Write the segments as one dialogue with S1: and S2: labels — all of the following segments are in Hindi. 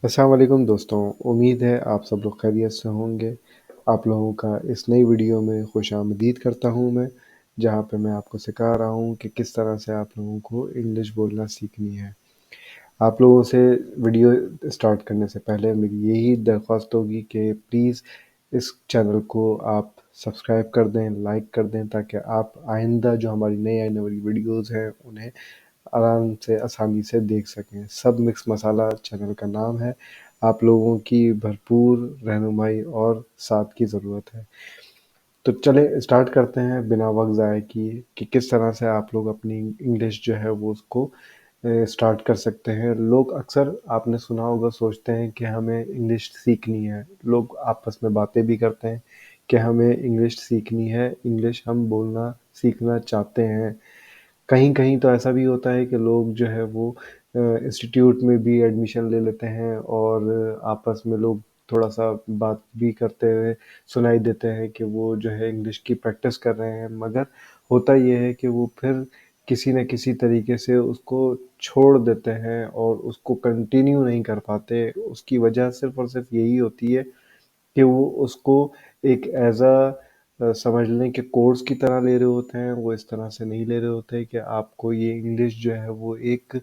S1: अस्सलाम वालेकुम दोस्तों, उम्मीद है आप सब लोग खैरियत से होंगे। आप लोगों का इस नई वीडियो में खुशामदीद करता हूँ मैं, जहाँ पे मैं आपको सिखा रहा हूँ कि किस तरह से आप लोगों को इंग्लिश बोलना सीखनी है। आप लोगों से वीडियो स्टार्ट करने से पहले मेरी यही दरख्वास्त होगी कि प्लीज़ इस चैनल को आप सब्सक्राइब कर दें, लाइक कर दें ताकि आप आइंदा जो हमारी नई आने वाली वीडियोज़ हैं, उन्हें आराम से आसानी से देख सकें। सब मिक्स मसाला चैनल का नाम है। आप लोगों की भरपूर रहनुमाई और साथ की ज़रूरत है। तो चलें स्टार्ट करते हैं बिना वक़्त ज़ाया किए कि किस तरह से आप लोग अपनी इंग्लिश जो है वो उसको स्टार्ट कर सकते हैं। लोग अक्सर आपने सुना होगा सोचते हैं कि हमें इंग्लिश सीखनी है। लोग आपस में बातें भी करते हैं कि हमें इंग्लिश सीखनी है, इंग्लिश हम बोलना सीखना चाहते हैं। कहीं-कहीं तो ऐसा भी होता है कि लोग जो है वो इंस्टीट्यूट में भी एडमिशन ले लेते हैं और आपस में लोग थोड़ा-सा बात भी करते हुए सुनाई देते हैं कि वो जो है इंग्लिश की प्रैक्टिस कर रहे हैं, मगर होता ये है कि वो फिर किसी न किसी तरीके से उसको छोड़ देते हैं और उसको कंटिन्यू नहीं कर पाते। उसकी वजह सिर्फ़ और सिर्फ़ यही होती है कि वो उसको एक समझ लें कि कोर्स की तरह ले रहे होते हैं, वो इस तरह से नहीं ले रहे होते कि आपको ये इंग्लिश जो है वो एक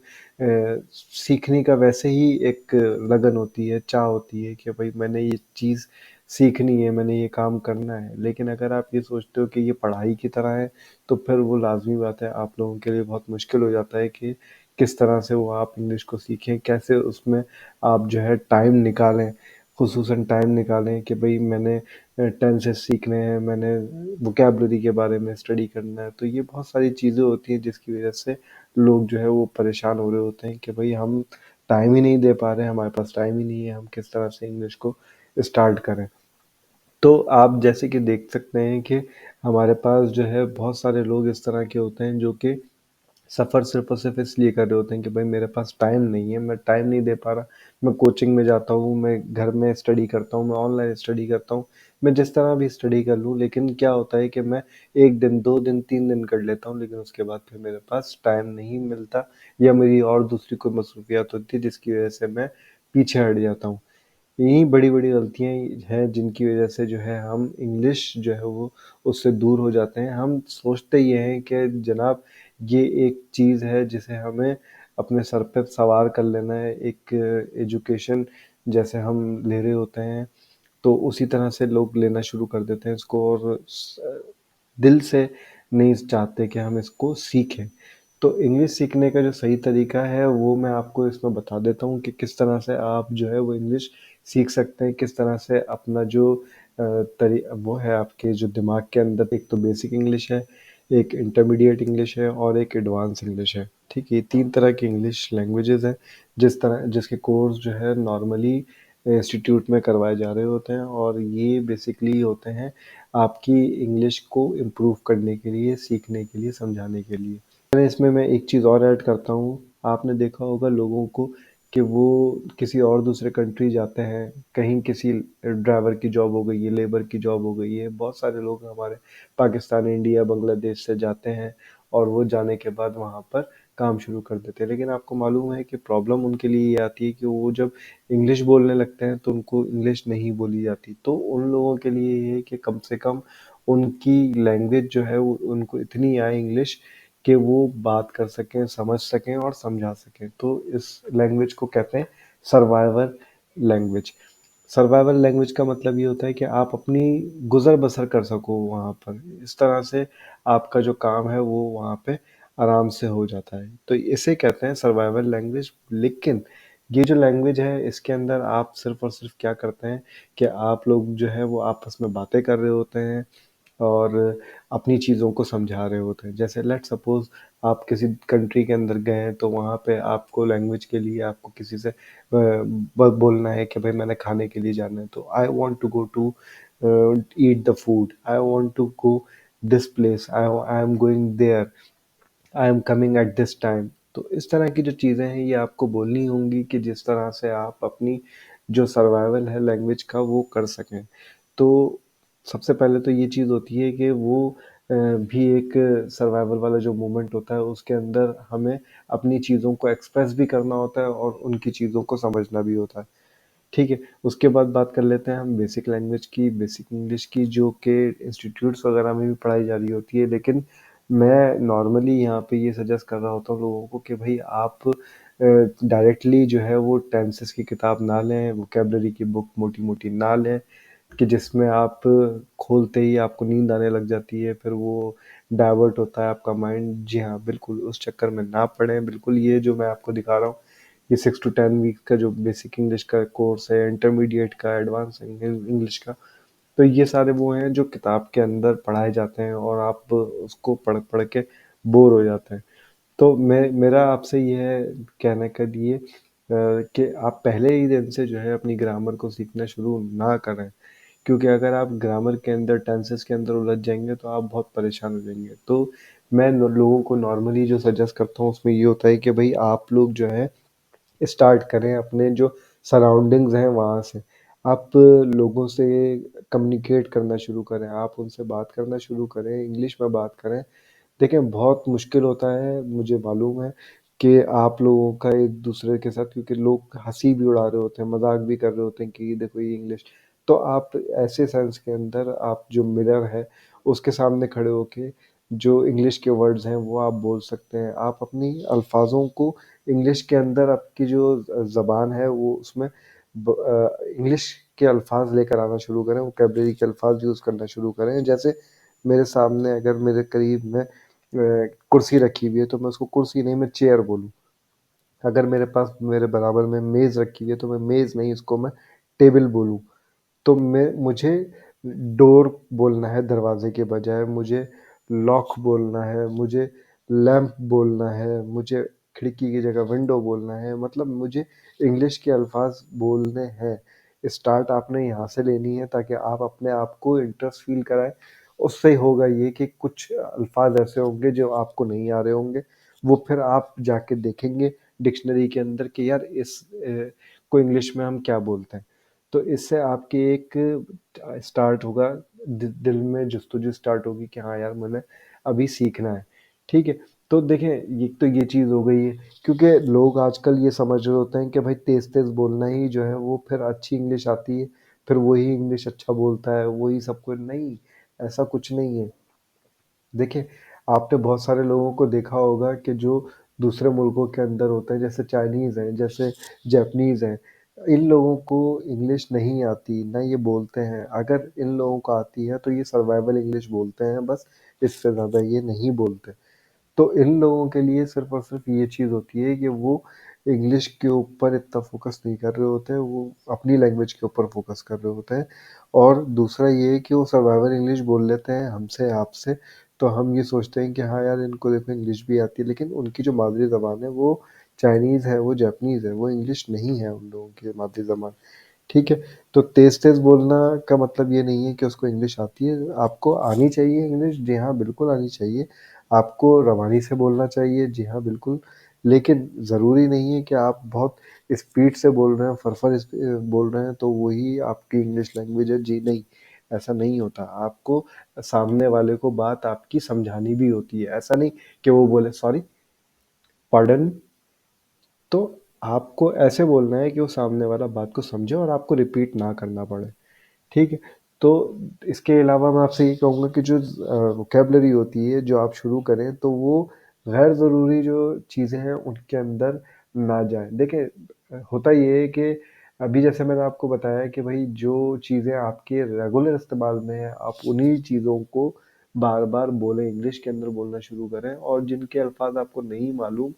S1: सीखने का वैसे ही एक लगन होती है, चाह होती है कि भई मैंने ये चीज़ सीखनी है, मैंने ये काम करना है। लेकिन अगर आप ये सोचते हो कि ये पढ़ाई की तरह है, तो फिर वो लाज़मी बात है आप लोगों के लिए बहुत मुश्किल हो जाता है कि किस तरह से वो आप इंग्लिश को सीखें, कैसे उसमें आप जो है टाइम निकालें। ख़ुसूसन टाइम निकालें कि भई मैंने टेंसेस सीखने हैं, मैंने वोकैब्युलरी के बारे में स्टडी करना है। तो ये बहुत सारी चीज़ें होती हैं जिसकी वज़ह से लोग जो है वो परेशान हो रहे होते हैं कि भई हम टाइम ही नहीं दे पा रहे हैं, हमारे पास टाइम ही नहीं है, हम किस तरह से इंग्लिश को स्टार्ट करें। तो आप जैसे कि देख सकते हैं कि हमारे पास जो है बहुत सारे लोग इस तरह के होते हैं जो कि सफ़र सिर्फ़ और सिर्फ़ इसलिए कर रहे होते हैं कि भाई मेरे पास टाइम नहीं है, मैं टाइम नहीं दे पा रहा। मैं कोचिंग में जाता हूँ, मैं घर में स्टडी करता हूँ, मैं ऑनलाइन स्टडी करता हूँ। मैं जिस तरह भी स्टडी कर लूँ, लेकिन क्या होता है कि मैं 1 दिन, 2 दिन, 3 दिन कर लेता हूँ, लेकिन उसके बाद फिर मेरे पास टाइम नहीं मिलता या मेरी और दूसरी कोई मसरूफ़ियात होती है जिसकी वज़ह से मैं पीछे हट जाता हूँ। यही बड़ी-बड़ी गलतियाँ हैं जिनकी वज़ह से जो है हम इंग्लिश जो है वो उससे दूर हो जाते हैं। हम सोचते ये हैं कि जनाब ये एक चीज़ है जिसे हमें अपने सर पे सवार कर लेना है, एक एजुकेशन जैसे हम ले रहे होते हैं, तो उसी तरह से लोग लेना शुरू कर देते हैं इसको और दिल से नहीं चाहते कि हम इसको सीखें। तो इंग्लिश सीखने का जो सही तरीका है वो मैं आपको इसमें बता देता हूँ कि किस तरह से आप जो है वो इंग्लिश सीख सकते हैं, किस तरह से अपना जो वो है आपके जो दिमाग के अंदर एक तो बेसिक इंग्लिश है, एक इंटरमीडिएट इंग्लिश है और एक एडवांस इंग्लिश है, ठीक है? ये 3 तरह की इंग्लिश लैंग्वेजेज़ हैं, जिसके कोर्स जो है नॉर्मली इंस्टीट्यूट में करवाए जा रहे होते हैं और ये बेसिकली होते हैं आपकी इंग्लिश को इम्प्रूव करने के लिए, सीखने के लिए, समझाने के लिए। अरे इसमें मैं एक चीज़ और ऐड करता हूँ, आपने देखा होगा लोगों को कि वो किसी और दूसरे कंट्री जाते हैं, कहीं किसी ड्राइवर की जॉब हो गई है, लेबर की जॉब हो गई है, बहुत सारे लोग हमारे पाकिस्तान, इंडिया, बांग्लादेश से जाते हैं और वो जाने के बाद वहाँ पर काम शुरू कर देते हैं। लेकिन आपको मालूम है कि प्रॉब्लम उनके लिए ये आती है कि वो जब इंग्लिश बोलने लगते हैं तो उनको इंग्लिश नहीं बोली जाती। तो उन लोगों के लिए ये है कि कम से कम उनकी लैंग्वेज जो है वो उनको इतनी आए इंग्लिश कि वो बात कर सकें, समझ सकें और समझा सकें। तो इस लैंग्वेज को कहते हैं सर्वाइवल लैंग्वेज। सर्वाइवल लैंग्वेज का मतलब ये होता है कि आप अपनी गुज़र-बसर कर सको वहाँ पर। इस तरह से आपका जो काम है वो वहाँ पे आराम से हो जाता है। तो इसे कहते हैं सर्वाइवल लैंग्वेज। लेकिन ये जो लैंग्वेज है इसके अंदर आप सिर्फ़ और सिर्फ़ क्या करते हैं कि आप लोग जो है वो आपस में बातें कर रहे होते हैं और अपनी चीज़ों को समझा रहे होते हैं। जैसे लेट्स सपोज़ आप किसी कंट्री के अंदर गए हैं तो वहाँ पे आपको लैंग्वेज के लिए आपको किसी से ब बोलना है कि भाई मैंने खाने के लिए जाना है तो I want to go to eat the food, I want to go this place, I am going there, I am coming at this time. तो इस तरह की जो चीज़ें हैं ये आपको बोलनी होंगी कि जिस तरह से आप अपनी जो सर्वाइवल है लैंग्वेज का वो कर सकें। तो सबसे पहले तो ये चीज़ होती है कि वो भी एक सर्वाइवल वाला जो मोमेंट होता है उसके अंदर हमें अपनी चीज़ों को एक्सप्रेस भी करना होता है और उनकी चीज़ों को समझना भी होता है। ठीक है, उसके बाद बात कर लेते हैं हम बेसिक लैंग्वेज की, बेसिक इंग्लिश की, जो कि इंस्टीट्यूट्स वगैरह में भी पढ़ाई जा रही होती है। लेकिन मैं नॉर्मली यहाँ पे ये सजेस्ट कर रहा होता हूँ लोगों को कि भाई आप डायरेक्टली जो है वो टेंसेस की किताब ना लें, वोकेबलरी की बुक मोटी-मोटी ना लें, कि जिसमें आप खोलते ही आपको नींद आने लग जाती है, फिर वो डाइवर्ट होता है आपका माइंड। जी हाँ, बिल्कुल उस चक्कर में ना पड़ें। बिल्कुल ये जो मैं आपको दिखा रहा हूँ, ये 6 to 10 वीक का जो बेसिक इंग्लिश का कोर्स है, इंटरमीडिएट का, एडवांस इंग्लिश का, तो ये सारे वो हैं जो किताब के अंदर पढ़ाए जाते हैं और आप उसको पढ़ पढ़ के बोर हो जाते हैं। तो मैं मेरा आपसे ये है कहने के लिए कि आप पहले ही दिन से जो है अपनी ग्रामर को सीखना शुरू ना करें, क्योंकि अगर आप ग्रामर के अंदर, टेंसेस के अंदर उलझ जाएंगे तो आप बहुत परेशान हो जाएंगे। तो मैं लोगों को नॉर्मली जो सजेस्ट करता हूँ उसमें ये होता है कि भाई आप लोग जो है स्टार्ट करें अपने जो सराउंडिंग्स हैं वहाँ से। आप लोगों से कम्युनिकेट करना शुरू करें, आप उनसे बात करना शुरू करें, इंग्लिश में बात करें। देखिए, बहुत मुश्किल होता है, मुझे मालूम है कि आप लोगों का एक-दूसरे के साथ, क्योंकि लोग हँसी भी उड़ा रहे होते हैं, मज़ाक भी कर रहे होते हैं कि देखो ये इंग्लिश। तो आप ऐसे सेंस के अंदर आप जो मिरर है, उसके सामने खड़े होके जो इंग्लिश के वर्ड्स हैं वो आप बोल सकते हैं। आप अपनी अल्फ़ाज़ों को इंग्लिश के अंदर, आपकी जो ज़बान है वो उसमें इंग्लिश के अल्फ़ाज़ लेकर आना शुरू करें, वोकैब्युलरी के अल्फ़ाज़ यूज़ करना शुरू करें। जैसे मेरे सामने अगर मेरे करीब में कुर्सी रखी हुई है तो मैं उसको कुर्सी नहीं, मैं चेयर बोलूँ। अगर मेरे पास मेरे बराबर में मेज़ रखी हुई है तो मैं मेज़ नहीं, उसको मैं टेबल बोलूँ। तो मैं मुझे डोर बोलना है दरवाज़े के बजाय, मुझे लॉक बोलना है, मुझे लैंप बोलना है, मुझे खिड़की की जगह विंडो बोलना है। मतलब मुझे इंग्लिश के अल्फ़ाज़ बोलने हैं। स्टार्ट आपने यहाँ से लेनी है ताकि आप अपने आप को इंटरेस्ट फ़ील कराएँ। उससे होगा ये कि कुछ अल्फ़ाज़ ऐसे होंगे जो आपको नहीं आ रहे होंगे, वो फिर आप जाके देखेंगे डिक्शनरी के अंदर कि यार को इंग्लिश में हम क्या बोलते हैं। तो इससे आपकी एक स्टार्ट होगा, दिल में जस्तजू स्टार्ट होगी कि हाँ यार, मैंने अभी सीखना है। ठीक है, तो देखें, ये तो ये चीज़ हो गई है, क्योंकि लोग आजकल ये समझ रहे होते हैं कि भाई तेज तेज बोलना ही जो है वो फिर अच्छी इंग्लिश आती है, फिर वही इंग्लिश अच्छा बोलता है, वही सब कुछ। नहीं, ऐसा कुछ नहीं है। देखिए, आपने बहुत सारे लोगों को देखा होगा कि जो दूसरे मुल्कों के अंदर होते हैं, जैसे चाइनीज़ हैं, जैसे जापानीज़ हैं, इन लोगों को इंग्लिश नहीं आती, ना ये बोलते हैं। अगर इन लोगों को आती है तो ये सर्वाइवल इंग्लिश बोलते हैं बस, इससे ज़्यादा ये नहीं बोलते। तो इन लोगों के लिए सिर्फ़ और सिर्फ़ ये चीज़ होती है कि वो इंग्लिश के ऊपर इतना फ़ोकस नहीं कर रहे होते हैं, वो अपनी लैंग्वेज के ऊपर फ़ोकस कर रहे होते हैं। और दूसरा ये है कि वो सर्वाइवल इंग्लिश बोल लेते हैं हमसे, आपसे, तो हम ये सोचते हैं कि हाँ यार, इनको देखो इंग्लिश भी आती है, लेकिन उनकी जो मादरी ज़बान है वो चाइनीज़ है, वो जापानीज़ है, वो इंग्लिश नहीं है उन लोगों की मादरी ज़बान। ठीक है? तो तेज़-तेज़ बोलना का मतलब ये नहीं है कि उसको इंग्लिश आती है। आपको आनी चाहिए इंग्लिश, जी हाँ, बिल्कुल आनी चाहिए। आपको रवानी से बोलना चाहिए, जी हाँ, बिल्कुल। लेकिन ज़रूरी नहीं है कि आप बहुत स्पीड से बोल रहे हैं, फर-फर बोल रहे हैं तो वही आपकी इंग्लिश लैंग्वेज है। जी नहीं, ऐसा नहीं होता। आपको सामने वाले को बात आपकी समझानी भी होती है। ऐसा नहीं कि वो बोले सॉरी, पार्डन, तो आपको ऐसे बोलना है कि वो सामने वाला बात को समझे और आपको रिपीट ना करना पड़े। ठीक है? तो इसके अलावा मैं आपसे ये कहूँगा कि जो वोकैब्युलरी होती है, जो आप शुरू करें, तो वो गैर ज़रूरी जो चीज़ें हैं, उनके अंदर ना जाएँ। देखिए, होता ये है कि अभी जैसे मैंने आपको बताया कि भई जो चीज़ें आपके रेगुलर इस्तेमाल में हैं, आप उन्हीं चीज़ों को बार-बार बोलें, इंग्लिश के अंदर बोलना शुरू करें, और जिनके अल्फ़ाज़ आपको नहीं मालूम,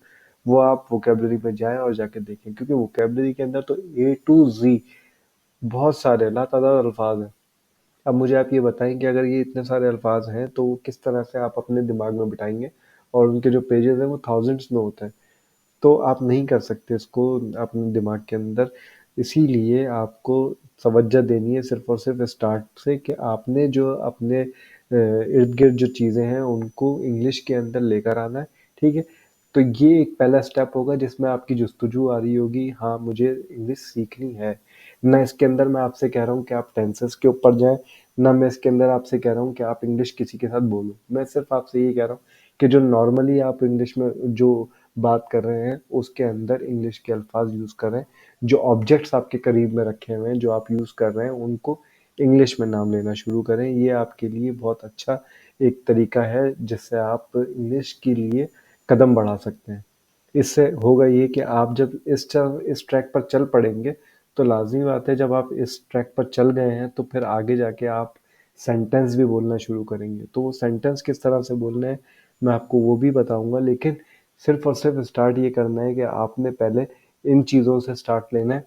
S1: वो आप वोकैब्युलरी में जाएँ और जाके देखें, क्योंकि वोकैब्युलरी के अंदर तो ए टू ज़ी बहुत सारे लातादार अल्फ़ाज़ हैं। अब मुझे आप ये बताएँ कि अगर ये इतने सारे अल्फ़ाज़ हैं, तो किस तरह से आप अपने दिमाग में बिठाएँगे? और उनके जो पेजेज़ हैं वो थाउज़ेंड्स में होते हैं। तो आप नहीं कर सकते इसको अपने दिमाग के अंदर। इसीलिए आपको तवज्जो देनी है सिर्फ़ और सिर्फ़ स्टार्ट से, कि आपने जो अपने इर्द-गिर्द जो चीज़ें हैं उनको इंग्लिश के अंदर लेकर आना है, ठीक है? तो ये एक पहला स्टेप होगा जिसमें आपकी जुस्तजू आ रही होगी, हाँ, मुझे इंग्लिश सीखनी है। ना इसके अंदर मैं आपसे कह रहा हूँ कि आप टेंसेस के ऊपर जाएँ, ना मैं इसके अंदर आपसे कह रहा हूँ कि आप इंग्लिश किसी के साथ बोलो। मैं सिर्फ़ आपसे ये कह रहा हूँ कि जो नॉर्मली आप इंग्लिश में जो बात कर रहे हैं उसके अंदर इंग्लिश के अल्फाज यूज़ करें। जो ऑब्जेक्ट्स आपके करीब में रखे हुए हैं, जो आप यूज़ कर रहे हैं, उनको इंग्लिश में नाम लेना शुरू करें। ये आपके लिए बहुत अच्छा एक तरीका है जिससे आप इंग्लिश के लिए कदम बढ़ा सकते हैं। इससे होगा ये कि आप जब इस ट्रैक पर चल पड़ेंगे तो लाज़मी बात है, जब आप इस ट्रैक पर चल गए हैं तो फिर आगे जाके आप सेंटेंस भी बोलना शुरू करेंगे। तो वो सेंटेंस किस तरह से बोलने हैं मैं आपको वो भी बताऊँगा, लेकिन सिर्फ़ और सिर्फ़ स्टार्ट ये करना है कि आपने पहले इन चीज़ों से स्टार्ट लेना है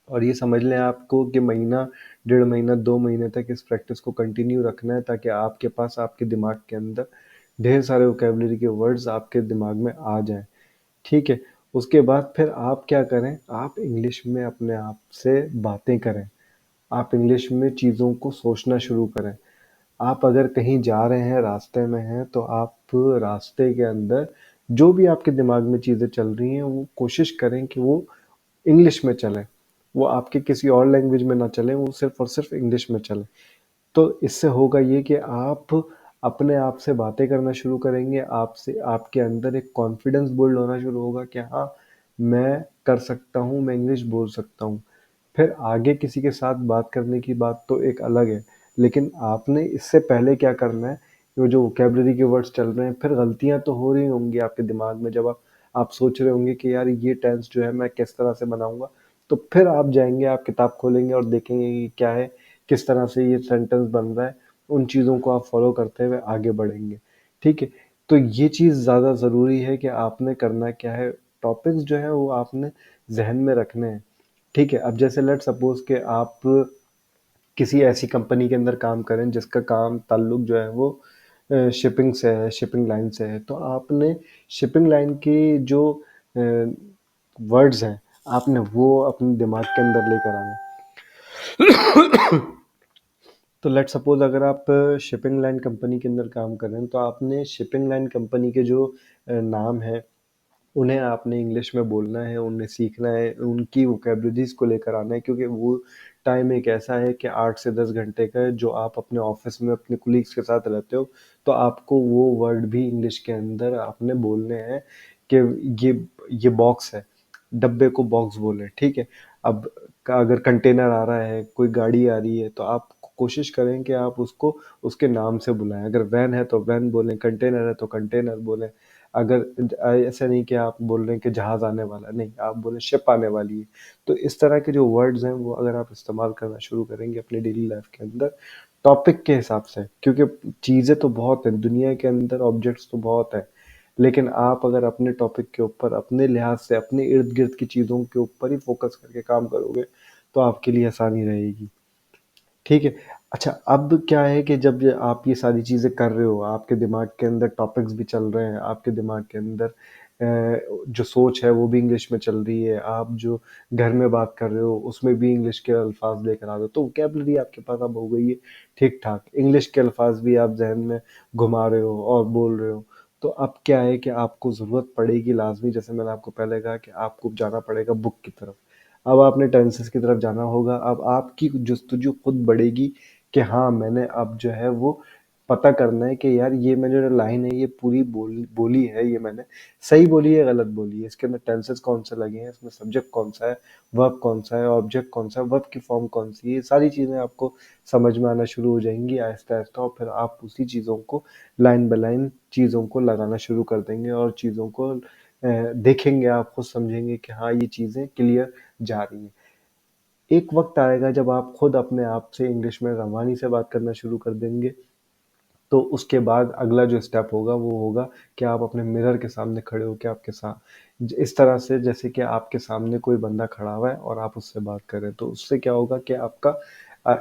S1: और ये समझ लें आपको कि महीना, डेढ़ महीना, 2 महीने तक इस प्रैक्टिस को कंटिन्यू रखना है ताकि आपके पास आपके दिमाग के अंदर ढेर सारे वोकैब्युलरी के वर्ड्स आपके दिमाग में आ जाएँ। ठीक है? उसके बाद फिर आप क्या करें, आप इंग्लिश में अपने आप से बातें करें। आप इंग्लिश में चीज़ों को सोचना शुरू करें। आप अगर कहीं जा रहे हैं, रास्ते में हैं, तो आप रास्ते के अंदर जो भी आपके दिमाग में चीज़ें चल रही हैं, वो कोशिश करें कि वो इंग्लिश में चलें। वो आपके किसी और लैंग्वेज में ना चलें, वो सिर्फ़ और सिर्फ़ इंग्लिश में चलें। तो इससे होगा ये कि आप अपने आप से बातें करना शुरू करेंगे, आपसे आपके अंदर एक कॉन्फिडेंस बिल्ड होना शुरू होगा कि हाँ, मैं कर सकता हूँ, मैं इंग्लिश बोल सकता हूँ। फिर आगे किसी के साथ बात करने की बात तो एक अलग है, लेकिन आपने इससे पहले क्या करना है, वो जो वोकैब्युलरी के वर्ड्स चल रहे हैं, फिर गलतियाँ तो हो रही होंगी आपके दिमाग में जब आप सोच रहे होंगे कि यार ये टेंस जो है मैं किस तरह से बनाऊँगा। तो फिर आप जाएँगे, आप किताब खोलेंगे और देखेंगे कि क्या है, किस तरह से ये सेंटेंस बन रहा है, उन चीज़ों को आप फ़ॉलो करते हुए आगे बढ़ेंगे, ठीक है? तो ये चीज़ ज़्यादा ज़रूरी है कि आपने करना क्या है, टॉपिक्स जो हैं वो आपने ज़हन में रखने हैं, ठीक है? अब जैसे लेट्स सपोज़ कि आप किसी ऐसी कंपनी के अंदर काम करें जिसका काम ताल्लुक जो है वो शिपिंग से है, शिपिंग लाइन से है, तो आपने शिपिंग लाइन की जो अ, वर्ड्स हैं, आपने वो अपने दिमाग के अंदर लेकर आने हैं। तो लेट्स सपोज़ अगर आप शिपिंग लाइन कंपनी के अंदर काम कर रहे हैं, तो आपने शिपिंग लाइन कंपनी के जो नाम हैं, उन्हें आपने इंग्लिश में बोलना है, उन्हें सीखना है, उनकी वोकैब्युलरीज़ को लेकर आना है क्योंकि वो टाइम एक ऐसा है कि 8 से 10 घंटे का है जो आप अपने ऑफ़िस में अपने कोलीग्स के साथ रहते हो, तो आपको वो वर्ड भी इंग्लिश के अंदर आपने बोलने हैं कि ये ये बॉक्स है, डब्बे को बॉक्स बोलें, ठीक है? अब अगर कंटेनर आ रहा है, कोई गाड़ी आ रही है, तो आप कोशिश करें कि आप उसको उसके नाम से बुलाएँ। अगर वैन है तो वैन बोलें, कंटेनर है तो कंटेनर बोलें। अगर ऐसा नहीं कि आप बोल रहे हैं कि जहाज़ आने वाला है, नहीं, आप बोले शिप आने वाली है। तो इस तरह के जो वर्ड्स हैं वो अगर आप इस्तेमाल करना शुरू करेंगे अपनी डेली लाइफ़ के अंदर, टॉपिक के हिसाब से, क्योंकि चीज़ें तो बहुत हैं, दुनिया के अंदर ऑब्जेक्ट्स तो बहुत हैं। लेकिन आप अगर अपने टॉपिक के ऊपर, अपने लिहाज़ से, अपने इर्द-गिर्द की चीज़ों के ऊपर ही फ़ोकस करके काम करोगे, तो आपके लिए आसानी रहेगी। ठीक है। अच्छा, अब क्या है कि जब ये आप ये सारी चीज़ें कर रहे हो, आपके दिमाग के अंदर टॉपिक्स भी चल रहे हैं, आपके दिमाग के अंदर जो सोच है वो भी इंग्लिश में चल रही है, आप जो घर में बात कर रहे हो उसमें भी इंग्लिश के अल्फाज लेकर आ रहे हो, तो वोकैब्युलरी आपके पास अब हो गई है ठीक-ठाक। इंग्लिश के अल्फाज भी आप ज़हन में घुमा रहे हो और बोल रहे हो। तो अब क्या है कि आपको ज़रूरत पड़ेगी लाज़मी, जैसे मैंने आपको पहले कहा कि आपको जाना पड़ेगा बुक की तरफ। अब आपने टेंसेस की तरफ जाना होगा, अब आपकी जुस्तजू खुद बढ़ेगी कि हाँ, मैंने अब जो है वो पता करना है कि यार ये मैंने जो लाइन है ये पूरी बोली है, ये मैंने सही बोली है, गलत बोली है, इसके अंदर टेंसेस कौन से लगे हैं, इसमें सब्जेक्ट कौन सा है, वर्ब कौन सा है, ऑब्जेक्ट कौन सा है, वर्ब की फॉर्म कौन सी है, ये सारी चीज़ें आपको समझ में आना शुरू हो जाएंगी आहिस्ता-आहिस्ता और फिर आप उसी चीज़ों को लाइन बाय लाइन चीज़ों को लगाना शुरू कर देंगे और चीज़ों को देखेंगे, आप खुद समझेंगे कि हाँ, ये चीज़ें क्लियर जा रही हैं। एक वक़्त आएगा जब आप खुद अपने आप से इंग्लिश में रवानी से बात करना शुरू कर देंगे, तो उसके बाद अगला जो स्टेप होगा वो होगा कि आप अपने मिरर के सामने खड़े होके आपके सा इस तरह से जैसे कि आपके सामने कोई बंदा खड़ा हुआ है और आप उससे बात कर रहे हैं। तो उससे क्या होगा कि आपका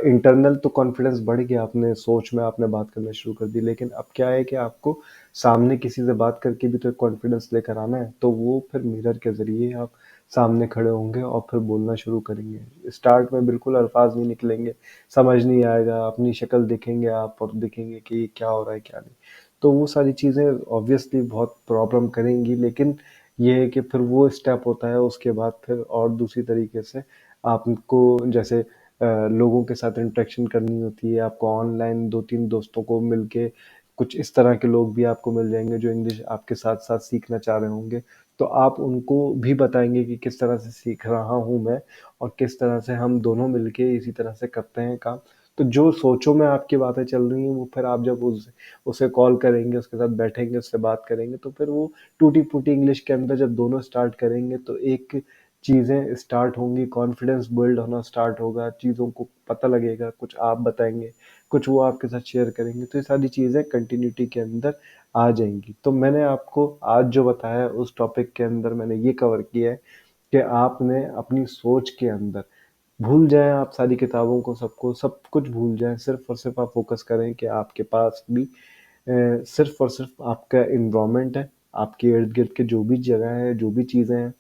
S1: इंटरनल तो कॉन्फिडेंस बढ़ गया, आपने सोच में आपने बात करना शुरू कर दी, लेकिन अब क्या है कि आपको सामने किसी से बात करके भी तो एक कॉन्फिडेंस लेकर आना है, तो वो फिर मिरर के ज़रिए आप सामने खड़े होंगे और फिर बोलना शुरू करेंगे। स्टार्ट में बिल्कुल अल्फाज नहीं निकलेंगे, समझ नहीं आएगा, अपनी शक्ल देखेंगे आप और देखेंगे कि ये क्या हो रहा है, क्या नहीं। तो वो सारी चीज़ें ऑब्वियसली बहुत प्रॉब्लम करेंगी, लेकिन ये है कि फिर वो स्टेप होता है, उसके बाद फिर और दूसरी तरीके से आपको जैसे लोगों के साथ इंटरेक्शन करनी होती है, आपको ऑनलाइन 2-3 दोस्तों को मिलके कुछ इस तरह के लोग भी आपको मिल जाएँगे जो इंग्लिश आपके साथ-साथ सीखना चाह रहे होंगे। तो आप उनको भी बताएँगे कि किस तरह से सीख रहा हूँ मैं और किस तरह से हम दोनों मिलके इसी तरह से करते हैं काम। तो जो सोचों में आपकी बातें चल रही हैं, वो फिर आप जब उसे कॉल करेंगे, उसके साथ बैठेंगे, उससे बात करेंगे, तो फिर वो टूटी-फूटी इंग्लिश के अंदर जब दोनों स्टार्ट करेंगे, तो एक चीज़ें स्टार्ट होंगी, कॉन्फिडेंस बिल्ड होना स्टार्ट होगा, चीज़ों को पता लगेगा, कुछ आप बताएँगे, कुछ वो आपके साथ शेयर करेंगे, तो ये सारी चीज़ें कंटिन्यूटी के अंदर आ जाएँगी। तो मैंने आपको आज जो बताया उस टॉपिक के अंदर मैंने ये कवर किया है कि आपने अपनी सोच के अंदर भूल जाएँ आप सारी किताबों को, सबको, सब कुछ भूल जाएँ, सिर्फ़ और सिर्फ़ आप फ़ोकस करें कि आपके पास भी सिर्फ़ और सिर्फ़ आपका एनवायरनमेंट है, आपके इर्द-गिर्द के जो भी जगह है, जो भी चीज़ें हैं,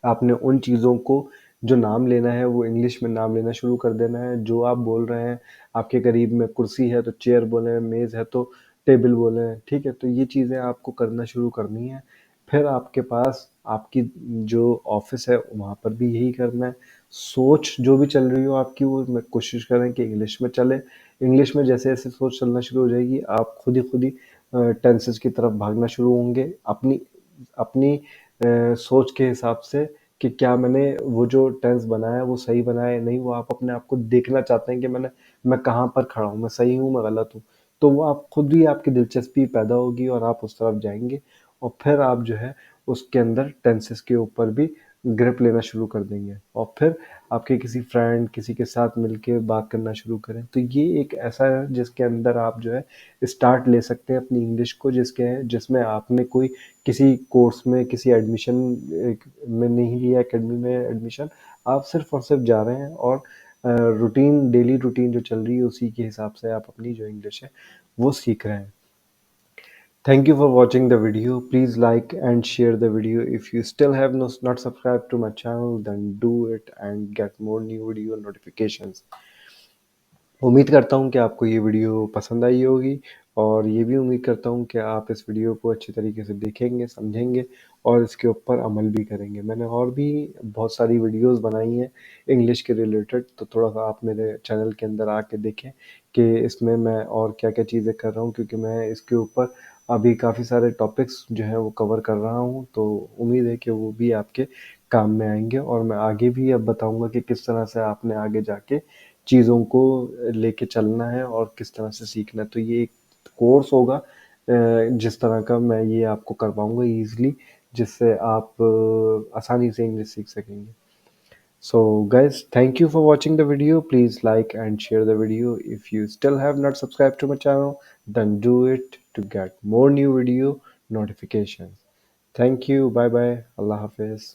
S1: आपने उन चीज़ों को जो नाम लेना है वो इंग्लिश में नाम लेना शुरू कर देना है। जो आप बोल रहे हैं, आपके करीब में कुर्सी है तो चेयर बोलें, मेज़ है तो टेबल बोलें, ठीक है? तो ये चीज़ें आपको करना शुरू करनी है। फिर आपके पास आपकी जो ऑफ़िस है वहाँ पर भी यही करना है। सोच जो भी चल रही हो आपकी वो म कोशिश करें कि इंग्लिश में चले। इंग्लिश में जैसे-जैसे सोच चलना शुरू हो जाएगी, आप खुद ही टेंसेस की तरफ भागना शुरू होंगे। अपनी अपनी सोच के हिसाब से कि क्या मैंने वो जो टेंस बनाया है वो सही बनाया है या नहीं, वो आप अपने आप को देखना चाहते हैं कि मैं कहाँ पर खड़ा हूँ, मैं सही हूँ, मैं गलत हूँ। तो वो आप खुद ही आपकी दिलचस्पी पैदा होगी और आप उस तरफ जाएँगे और फिर आप जो है उसके अंदर टेंसेस के ऊपर भी ग्रिप लेना शुरू कर देंगे और फिर आपके किसी फ्रेंड, किसी के साथ मिलके बात करना शुरू करें। तो ये एक ऐसा है जिसके अंदर आप जो है स्टार्ट ले सकते हैं अपनी इंग्लिश को जिसमें आपने कोई किसी कोर्स में, किसी एडमिशन में नहीं लिया, एकेडमी में एडमिशन, आप सिर्फ़ और सिर्फ़ जा रहे हैं और डेली रूटीन जो चल रही है, उसी के हिसाब से आप अपनी जो इंग्लिश है, वो सीख रहे हैं। Thank you for watching the video. Please like and share the video. If you still have not subscribed to my channel, then do it and get more new video notifications. उम्मीद करता हूँ कि आपको ये वीडियो पसंद आई होगी और ये भी उम्मीद करता हूँ कि आप इस वीडियो को अच्छी तरीके से देखेंगे, समझेंगे और इसके ऊपर अमल भी करेंगे। मैंने और भी बहुत सारी वीडियोस बनाई हैं इंग्लिश के रिलेटेड, तो थोड़ा-सा आप मेरे चैनल के अंदर आके देखें कि इसमें मैं और क्या-क्या चीज़ें कर रहा हूँ, क्योंकि मैं इसके ऊपर अभी काफ़ी सारे टॉपिक्स जो हैं वो कवर कर रहा हूँ, तो उम्मीद है कि वो भी आपके काम में आएँगे और मैं आगे भी अब बताऊँगा कि किस तरह से आपने आगे जाके चीज़ों को लेके चलना है और किस तरह से सीखना है। तो ये एक कोर्स होगा जिस तरह का मैं ये आपको करवाऊँगा ईज़िली, जिससे आप आसानी से इंग्लिश सीख सकेंगे। So guys, thank you for watching the video. Please like and share the video. If you still have not subscribed to my channel, then do it to get more new video notifications. Thank you. Bye bye. Allah Hafiz.